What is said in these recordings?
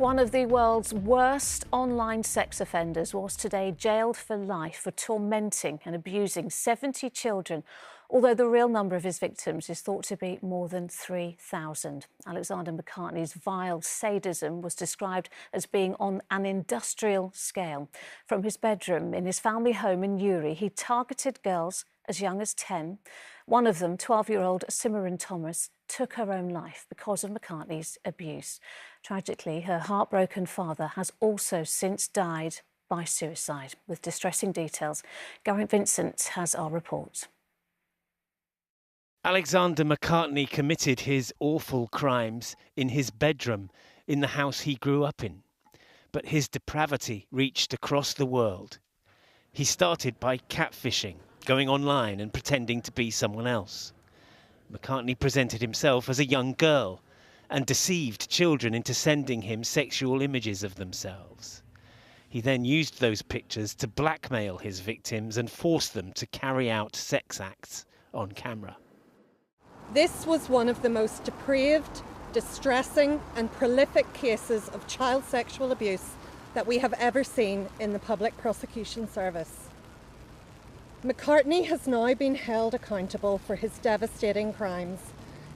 One of the world's worst online sex offenders was today jailed for life for tormenting and abusing 70 children, although the real number of his victims is thought to be more than 3,000. Alexander McCartney's vile sadism was described as being on an industrial scale. From his bedroom in his family home in Newry, he targeted girls as young as 10. One of them, 12-year-old Simran Thomas, took her own life because of McCartney's abuse. Tragically, her heartbroken father has also since died by suicide. With distressing details, Geraint Vincent has our report. Alexander McCartney committed his awful crimes in his bedroom in the house he grew up in. But his depravity reached across the world. He started by catfishing, going online and pretending to be someone else. McCartney presented himself as a young girl and deceived children into sending him sexual images of themselves. He then used those pictures to blackmail his victims and force them to carry out sex acts on camera. This was one of the most depraved, distressing and prolific cases of child sexual abuse that we have ever seen in the Public Prosecution Service. McCartney has now been held accountable for his devastating crimes,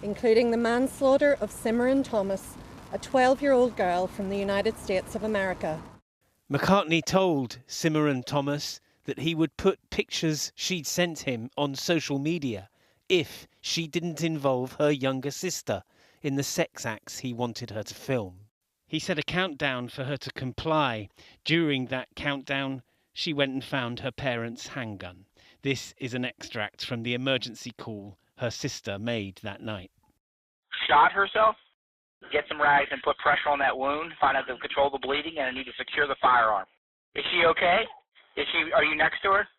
including the manslaughter of Simran Thomas, a 12-year-old girl from the United States of America. McCartney told Simran Thomas that he would put pictures she'd sent him on social media if she didn't involve her younger sister in the sex acts he wanted her to film. He set a countdown for her to comply. During that countdown, she went and found her parents' handgun. This is an extract from the emergency call her sister made that night. Shot herself, get some rags and put pressure on that wound, find out to control the bleeding, and I need to secure the firearm. Is she okay? Are you next to her?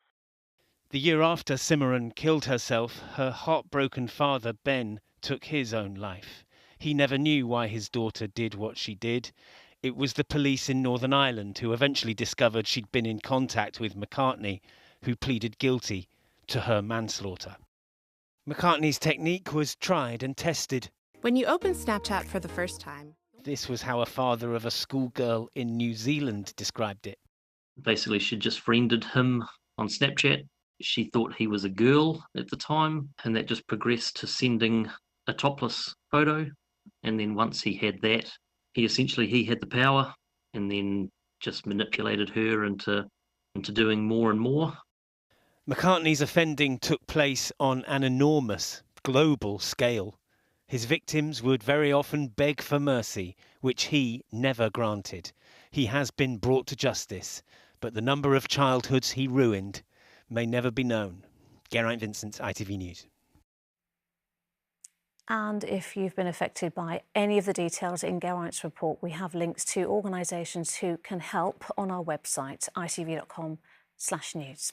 The year after Simran killed herself, her heartbroken father, Ben, took his own life. He never knew why his daughter did what she did. It was the police in Northern Ireland who eventually discovered she'd been in contact with McCartney, who pleaded guilty to her manslaughter. McCartney's technique was tried and tested. When you open Snapchat for the first time. This was how a father of a schoolgirl in New Zealand described it. Basically, she just friended him on Snapchat. She thought he was a girl at the time, and that just progressed to sending a topless photo. And then once he had that, he had the power, and then just manipulated her into doing more and more. McCartney's offending took place on an enormous global scale. His victims would very often beg for mercy, which he never granted. He has been brought to justice, but the number of childhoods he ruined may never be known. Geraint Vincent, ITV News. And if you've been affected by any of the details in Geraint's report, we have links to organisations who can help on our website, itv.com/news.